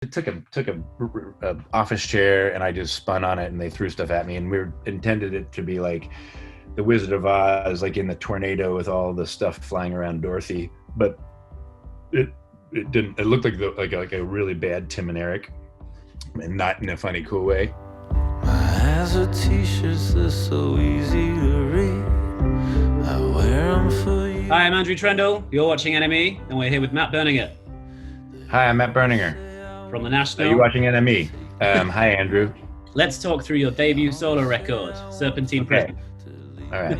It took a office chair and I just spun on it and they threw stuff at me, and intended it to be like the Wizard of Oz, like in the tornado with all the stuff flying around Dorothy. But it it didn't. It looked like like a really bad Tim and Eric, and not in a funny, cool way. My eyes are T-shirts, they're so easy to read. I wear them for you. Hi, I'm Andrew Trendle. You're watching NME, and we're here with Matt Berninger. Hi, I'm Matt Berninger. From the National. Are you watching NME? Hi, Andrew. Let's talk through your debut solo record, Serpentine Prison. All right.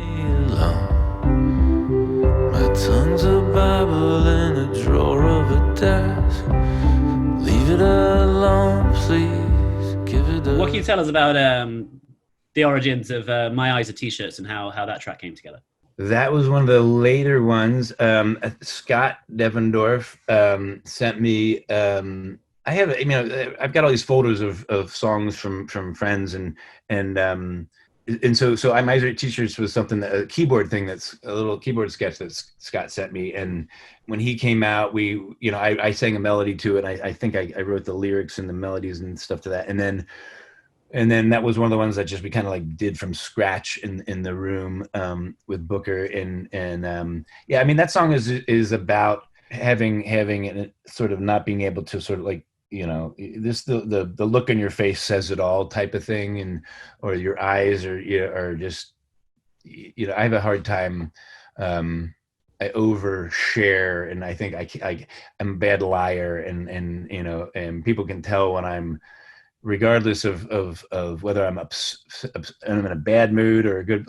My tongue's a Bible in a drawer of a desk. Leave it alone, please. Give it a... What can you tell us about the origins of My Eyes Are TShirts and how that track came together? That was one of the later ones. Scott Devendorf sent me. I have, I've got all these folders of songs from friends, and so My Eyes Are T-shirts was something, a keyboard thing, that's a little keyboard sketch that Scott sent me. And when he came out, I sang a melody to it. I think I wrote the lyrics and the melodies and stuff to that. And then that was one of the ones that we kind of like did from scratch in the room with Booker. And that song is about having it sort of not being able to sort of like, the look on your face says it all type of thing, or your eyes are just, I have a hard time. I overshare, and I think I'm a bad liar, and people can tell when I'm, regardless of whether I'm in a bad mood or a good,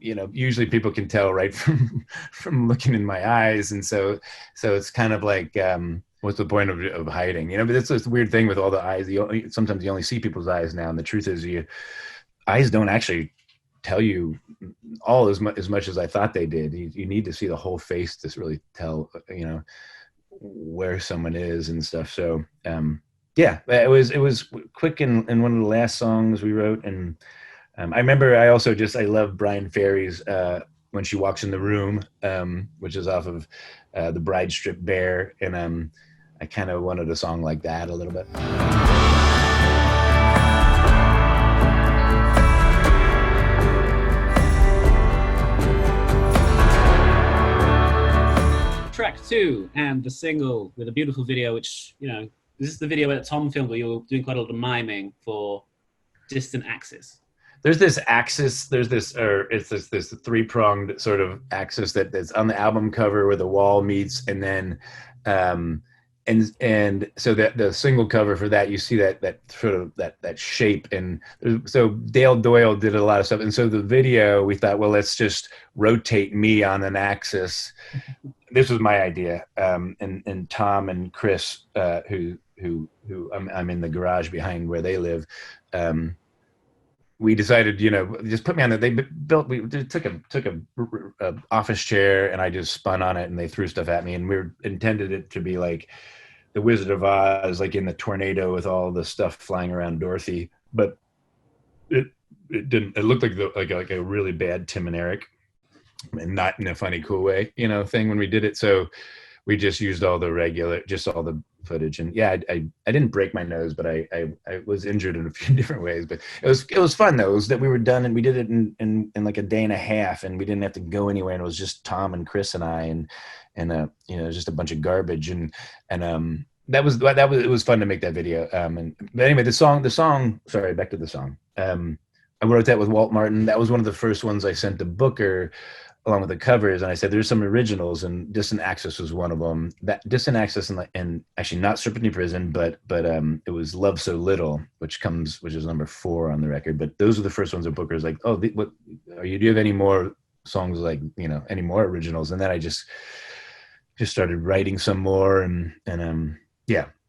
usually people can tell right from looking in my eyes. And so it's kind of like, what's the point of hiding? But it's this weird thing with all the eyes. Sometimes you only see people's eyes now. And the truth is eyes don't actually tell you all as much as I thought they did. You need to see the whole face to really tell, where someone is and stuff. So, it was quick and one of the last songs we wrote. And I remember I love Brian Ferry's When She Walks in the Room, which is off of The Bride Stripped Bare. And I kind of wanted a song like that a little bit. Track 2 and the single with a beautiful video, which, this is the video that Tom filmed where you're doing quite a lot of miming for Distant Axis. There's this axis, it's this three-pronged sort of axis that's on the album cover where the wall meets, and then and so that the single cover for that, you see that sort of that shape. And so Dale Doyle did a lot of stuff, and so the video, we thought, well, let's just rotate me on an axis. This was my idea, and Tom and Chris, who I'm in the garage behind where they live. We decided, just put me on it. We took a office chair and I just spun on it and they threw stuff at me, and intended it to be like the Wizard of Oz, like in the tornado with all the stuff flying around Dorothy. But it didn't. It looked like a really bad Tim and Eric, and not in a funny, cool way, thing when we did it. So we just used all the footage. And I didn't break my nose, but I was injured in a few different ways. But it was fun though. It was that we were done, and we did it in like a day and a half, and we didn't have to go anywhere. And it was just Tom and Chris and I, and just a bunch of garbage. And it was fun to make that video. But anyway, the song. Sorry, back to the song. I wrote that with Walt Martin. That was one of the first ones I sent to Booker, along with the covers, and I said there's some originals, and Distant Axis was one of them. That Distant Axis and actually not Serpentine Prison, but it was Love So Little, which is number 4 on the record. But those are the first ones that Booker's like, oh, do you have any more songs, like any more originals? And then I just started writing some more, and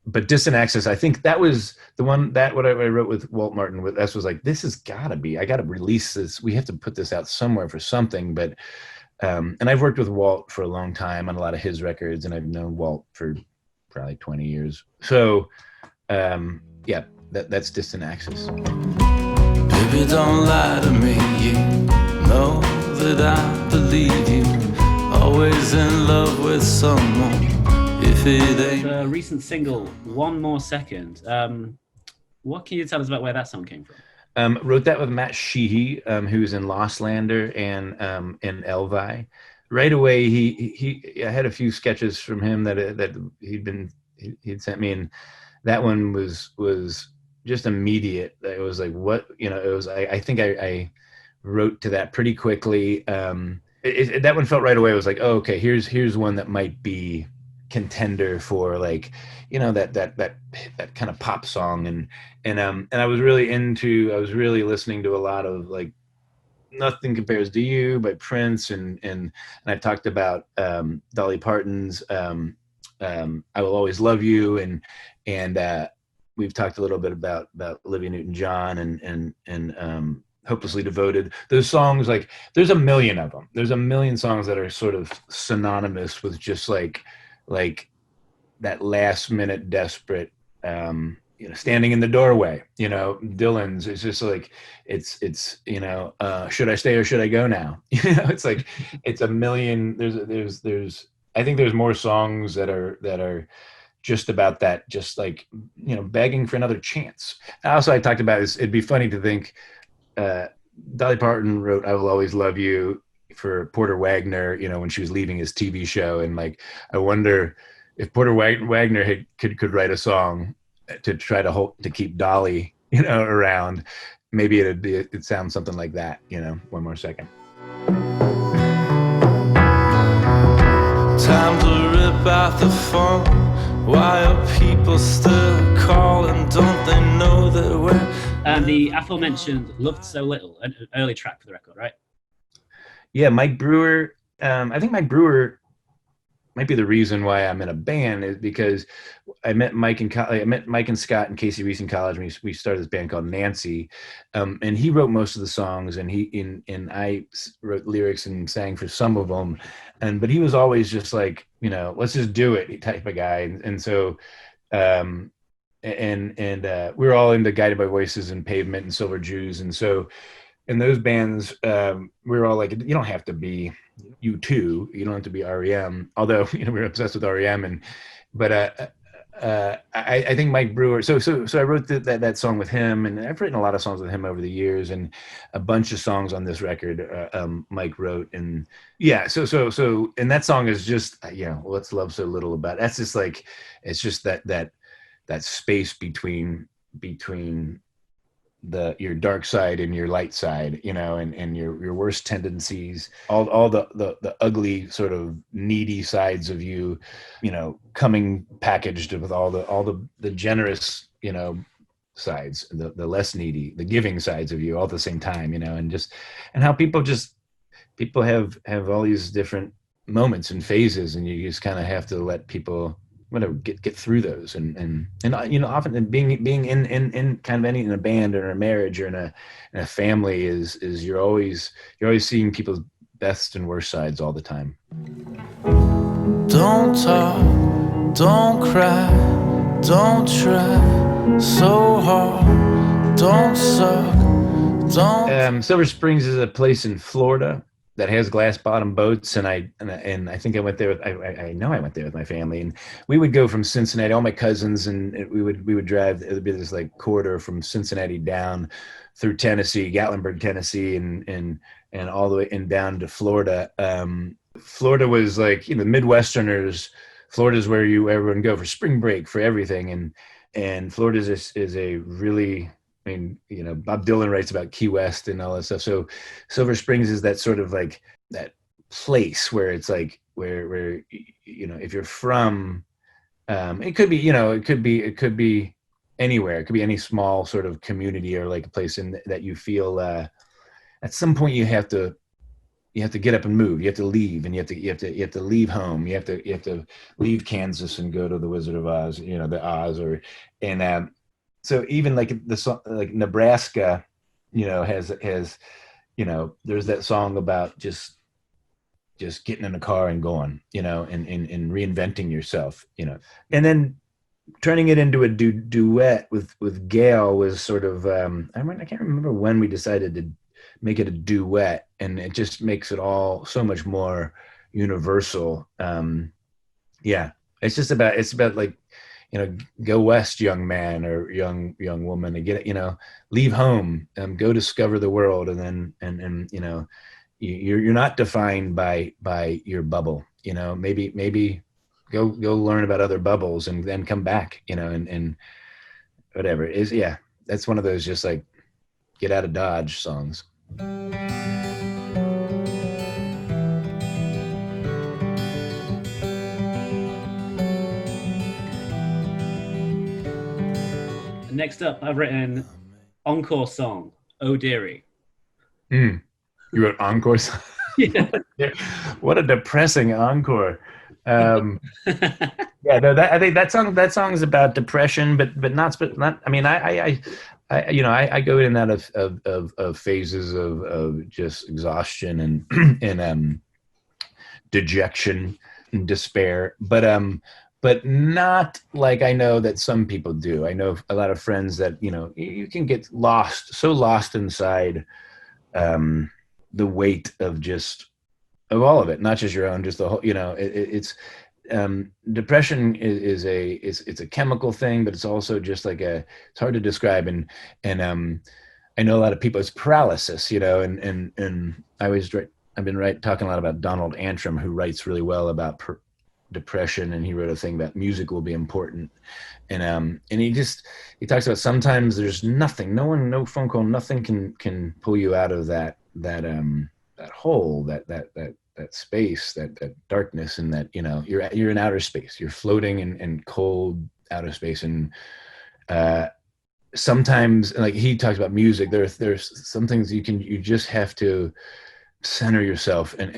But Distant Axis, I think that was the one that what I wrote with Walt Martin. That was like, this has got to be. I got to release this. We have to put this out somewhere for something. But and I've worked with Walt for a long time on a lot of his records, and I've known Walt for probably 20 years. So that's Distant Axis. Baby, don't lie to me. You know that I believe you. Always in love with someone. If The recent single, One More Second. What can you tell us about where that song came from? Wrote that with Matt Sheehy, who's in Lostlander and in Elvi. Right away, I had a few sketches from him that he'd sent me, and that one was just immediate. It was like, what, you know, it was. I think I wrote to that pretty quickly. That one felt right away. It was like, oh, okay, here's one that might be contender for, like, you know, that kind of pop song. And I was really listening to a lot of, like, Nothing Compares to You by Prince, and I talked about Dolly Parton's I Will Always Love You, and we've talked a little bit about Olivia Newton-John and Hopelessly Devoted. Those songs, like, there's a million of them. There's a million songs that are sort of synonymous with just like that last minute desperate, you know, standing in the doorway, you know, Dylan's. It's just like, it's you know, should I stay or should I go now? You know, it's like, it's a million. There's I think there's more songs that are just about that, just like, you know, begging for another chance. Also, I talked about this. It'd be funny to think Dolly Parton wrote I Will Always Love You for Porter Wagner, you know, when she was leaving his TV show. And, like, I wonder if Porter Wagner could write a song to try to keep Dolly, you know, around. Maybe it'd sound something like that, you know. One More Second. Time to rip out the phone. Why are people still calling? Don't they know that we're... And the aforementioned Loved So Little, an early track for the record, right? Yeah, Mike Brewer. I think Mike Brewer might be the reason why I'm in a band, is because I met Mike and Scott and Casey Reese in college. And we started this band called Nancy, and he wrote most of the songs, and I wrote lyrics and sang for some of them, but he was always just like, you know, let's just do it type of guy, and so. We were all into Guided by Voices and Pavement and Silver Jews, and so in those bands, we were all like, you don't have to be U2, you don't have to be REM, although, you know, we were obsessed with REM, but I think Mike Brewer. So I wrote that song with him, and I've written a lot of songs with him over the years, and a bunch of songs on this record Mike wrote, and yeah. So and that song is just, you know, What's Love So Little About. That's just like, it's just that space between your dark side and your light side, you know, and your worst tendencies, all the ugly sort of needy sides of you, you know, coming packaged with all the generous, you know, sides, the less needy, the giving sides of you all at the same time, you know, and how people have all these different moments and phases, and you just kind of have to let people, whatever, get through those, and you know, often being in kind of in a band or in a marriage or in a family is you're always seeing people's best and worst sides all the time. Don't talk, don't cry, don't try so hard, don't suck, don't. Silver Springs is a place in Florida that has glass bottom boats, and I think I went there with, I know I went there with my family, and we would go from Cincinnati, all my cousins, and we would drive. It would be this like corridor from Cincinnati down through Tennessee, Gatlinburg, Tennessee, and all the way and down to Florida. Florida was like, you know, Midwesterners. Florida is where everyone go for spring break, for everything, and Florida is a really, I mean, you know, Bob Dylan writes about Key West and all that stuff. So Silver Springs is that sort of like that place where it's like where you know, if you're from, it could be, you know, it could be anywhere. It could be any small sort of community or like a place that you feel at some point you have to get up and move. You have to leave, and you have to leave home. You have to leave Kansas and go to the Wizard of Oz, you know, the Oz, so even like the song, like Nebraska, you know, has, you know, there's that song about just getting in a car and going, you know, and reinventing yourself, you know, and then turning it into a duet with Gail was sort of, I can't remember when we decided to make it a duet, and it just makes it all so much more universal. Yeah. it's about like, go west, young man or young woman, and get, leave home, go discover the world, and then you're not defined by your bubble. Maybe go learn about other bubbles and then come back. And whatever is, yeah, that's one of those just like get out of Dodge songs. Next up, I've written Encore song, Oh Dearie. You wrote Encore. Yeah. What a depressing encore. Yeah, no, I think that song is about depression, but not. I mean, I go in and out of phases of just exhaustion and and dejection and despair, but not like I know that some people do. I know a lot of friends that you can get so lost inside the weight of all of it, not just your own, just the whole. It's depression is it's a chemical thing, but it's also just like it's hard to describe. And I know a lot of people, it's paralysis, and I've been talking a lot about Donald Antrim, who writes really well about depression, and he wrote a thing about music will be important. And he talks about sometimes there's nothing, no phone call, nothing can pull you out of that hole, that space, that darkness, and that you're in outer space, you're floating in cold outer space. And sometimes, like he talks about music, there's some things you just have to center yourself and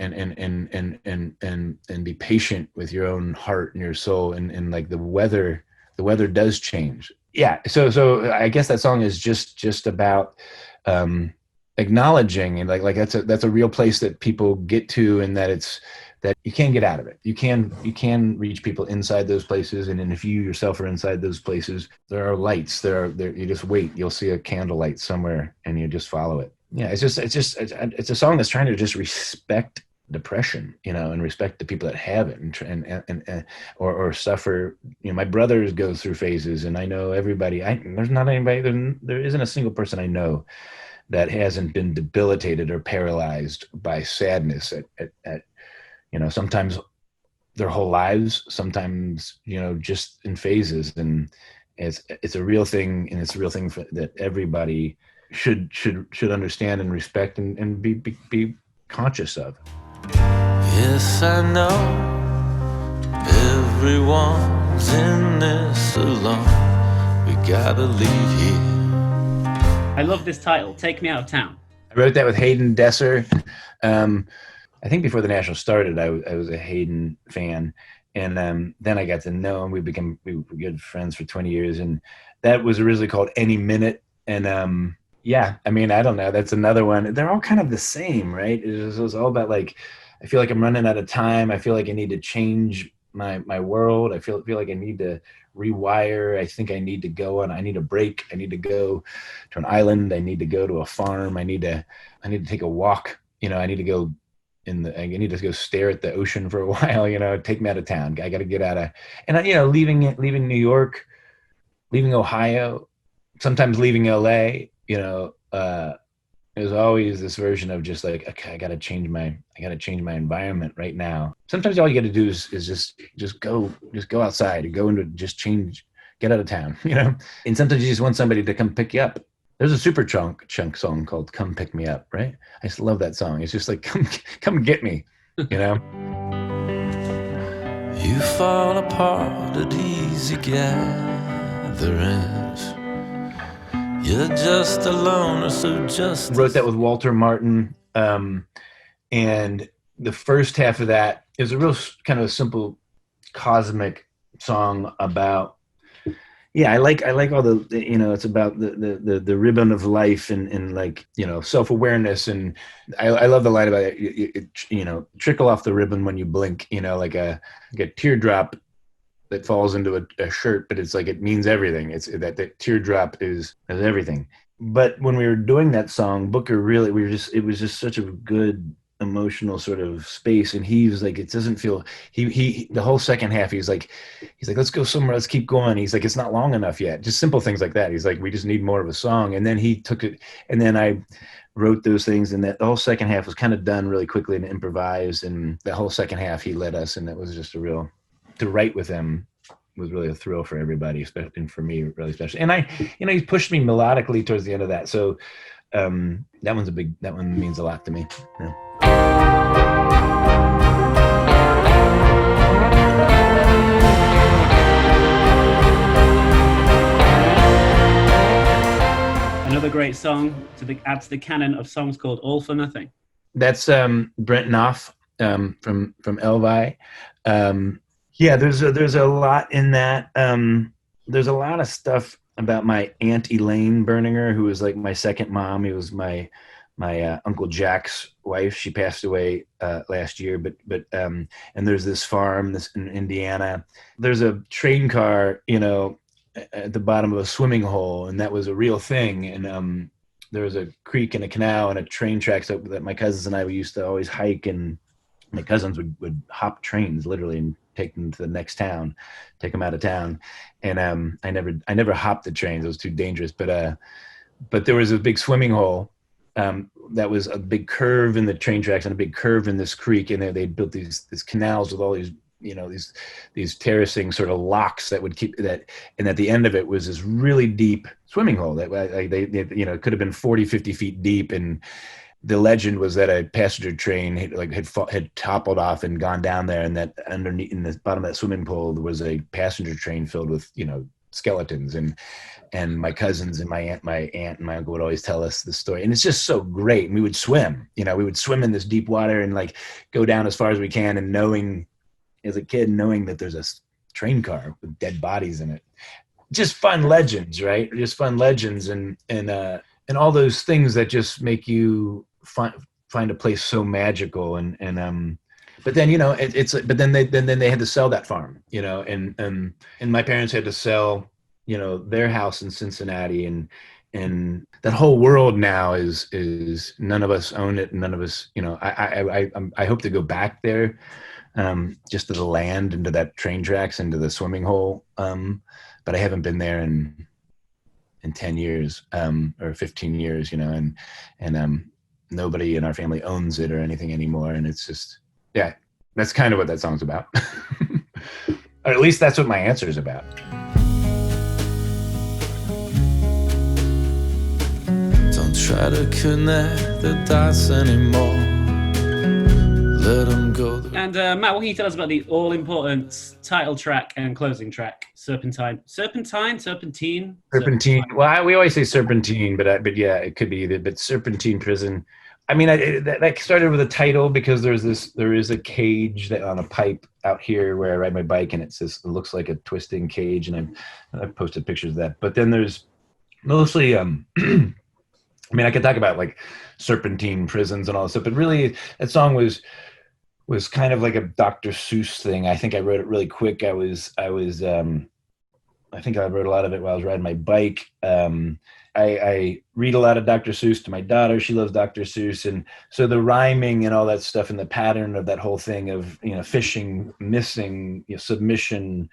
be patient with your own heart and your soul, and like the weather does change. Yeah, so I guess that song is just about acknowledging, and like that's a real place that people get to, and that you can get out of it. You can reach people inside those places, and then if you yourself are inside those places, there are lights. There you just wait. You'll see a candlelight somewhere, and you just follow it. Yeah, it's a song that's trying to just respect depression, and respect the people that have it, and or suffer. My brothers go through phases, and I know everybody. There isn't a single person I know that hasn't been debilitated or paralyzed by sadness at sometimes their whole lives, sometimes just in phases. And it's a real thing, and it's a real thing that everybody should understand and respect and be conscious of. Yes, I know everyone's in this alone. We gotta leave here. I love this title, Take Me Out of Town. I wrote that with Hayden Desser. I think before the National started, I was a Hayden fan. And then I got to know him. We were good friends for 20 years. And that was originally called Any Minute. And yeah, I mean, I don't know. That's another one. They're all kind of the same, right? It was all about like, I feel like I'm running out of time. I feel like I need to change my world. I feel like I need to rewire. I think I need to I need a break. I need to go to an island. I need to go to a farm. I need to take a walk. I need to go I need to go stare at the ocean for a while, take me out of town. I got to get out of, and leaving New York, leaving Ohio, sometimes leaving LA, there's always this version of just like, okay, I got to change my environment right now. Sometimes all you got to do is just go outside and go into, just change, get out of town, and sometimes you just want somebody to come pick you up. There's a Superchunk song called Come Pick Me Up, right? I just love that song. It's just like, come get me, You fall apart at easy gatherings. You're just a loner, so just... Wrote that with Walter Martin. And the first half of that is a real kind of a simple cosmic song about, I like all the it's about the ribbon of life and like, self-awareness. And I love the line about it, trickle off the ribbon when you blink, like a teardrop that falls into a shirt, but it's like, it means everything. It's that teardrop is everything. But when we were doing that song, Booker really, it was just such a good emotional sort of space, and he was like, it doesn't feel, he the whole second half he's like, let's go somewhere, let's keep going. He's like, it's not long enough yet, just simple things like that. He's like, we just need more of a song. And then he took it, and then I wrote those things, and that the whole second half was kind of done really quickly and improvised, and the whole second half he led us, and it was just a real, to write with him was really a thrill for everybody, especially, and for me really special. And I, he pushed me melodically towards the end of that, so that one means a lot to me. Yeah. Another great song adds to the canon of songs called All for Nothing. That's Brent Knopf from Elvi. Yeah, there's a lot in that. There's a lot of stuff about my Aunt Elaine Berninger, who was like my second mom. He was my Uncle Jack's wife. She passed away last year, but and there's this farm in Indiana. There's a train car, at the bottom of a swimming hole, and that was a real thing. And there was a creek and a canal and a train tracks that my cousins and I used to always hike, and my cousins would hop trains literally and take them to the next town, take them out of town. And I never hopped the trains; it was too dangerous. But there was a big swimming hole that was a big curve in the train tracks and a big curve in this creek, and they built these canals with all these these terracing sort of locks that would keep that, and at the end of it was this really deep swimming hole that they it could have been 40-50 feet deep. And the legend was that a passenger train had toppled off and gone down there, and that underneath in the bottom of that swimming pool there was a passenger train filled with skeletons. And my cousins and my aunt and my uncle would always tell us the story, and it's just so great. And we would swim, we would swim in this deep water and like go down as far as we can, and knowing that there's a train car with dead bodies in it. Just fun legends, right? Just fun legends, and all those things that just make you find a place so magical. But then but then they had to sell that farm, and my parents had to sell their house in Cincinnati, and that whole world now is none of us own it, and none of us, I hope to go back there, just to the land, into that train tracks, into the swimming hole, but I haven't been there in 10 years or 15 years, and nobody in our family owns it or anything anymore. And it's just, yeah, that's kind of what that song's about. Or at least that's what my answer is about. Don't try to connect the dots anymore. Let them go. And Matt, what can you tell us about the all-important title track and closing track, Serpentine? Serpentine. Well, we always say Serpentine, but yeah, it could be either. But Serpentine Prison. I mean, that started with a title because there is a cage that on a pipe out here where I ride my bike, and it looks like a twisting cage, and I've posted pictures of that. But then there's mostly I mean, I could talk about like Serpentine prisons and all this stuff, but really that song was kind of like a Dr. Seuss thing. I think I wrote it really quick. I think I wrote a lot of it while I was riding my bike. I read a lot of Dr. Seuss to my daughter. She loves Dr. Seuss. And so the rhyming and all that stuff, and the pattern of that whole thing of, fishing, missing, submission,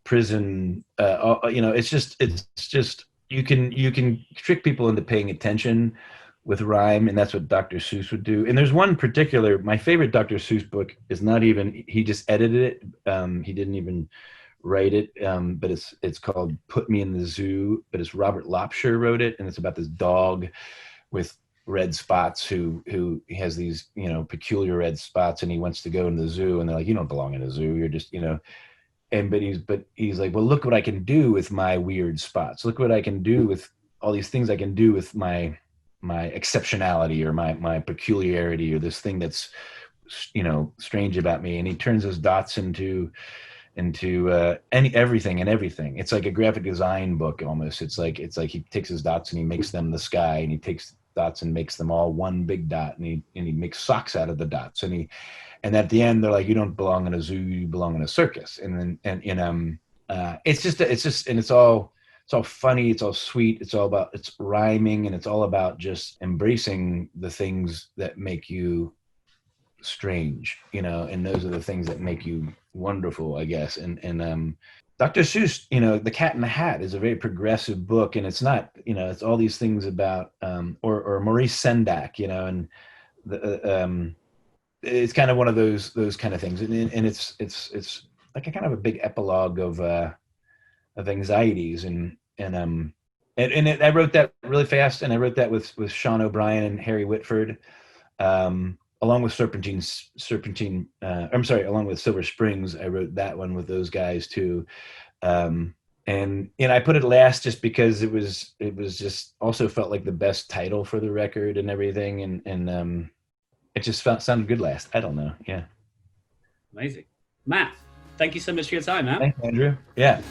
prison, it's just, you can trick people into paying attention with rhyme, and that's what Dr. Seuss would do. And there's one particular, my favorite Dr. Seuss book is not even, he just edited it. He didn't even write it, but it's called Put Me in the Zoo, but it's Robert Lopshire wrote it, and it's about this dog with red spots who has these, peculiar red spots, and he wants to go in the zoo, and they're like, you don't belong in a zoo, you're just, but he's like, well, look what I can do with my weird spots. Look what I can do with all these things I can do with my exceptionality or my peculiarity, or this thing that's, strange about me. And he turns those dots into everything and everything. It's like a graphic design book almost. It's like he takes his dots and he makes them the sky, and he takes dots and makes them all one big dot, and he makes socks out of the dots, and at the end they're like, you don't belong in a zoo, you belong in a circus. And then it's all funny, it's all sweet, it's rhyming, and it's all about just embracing the things that make you strange, you know, and those are the things that make you wonderful, I guess. And Dr. Seuss, you know, The Cat in the Hat is a very progressive book, and it's not, you know, it's all these things about, or Maurice Sendak, you know, and it's kind of one of those kind of things, and it's like a kind of a big epilogue of anxieties, I wrote that really fast, and I wrote that with Sean O'Brien and Harry Whitford, along with along with Silver Springs. I wrote that one with those guys too. And I put it last just because it was just also felt like the best title for the record and everything. And it just sounded good last. I don't know. Yeah. Amazing. Matt, thank you so much for your time, man. Thanks, Andrew. Yeah.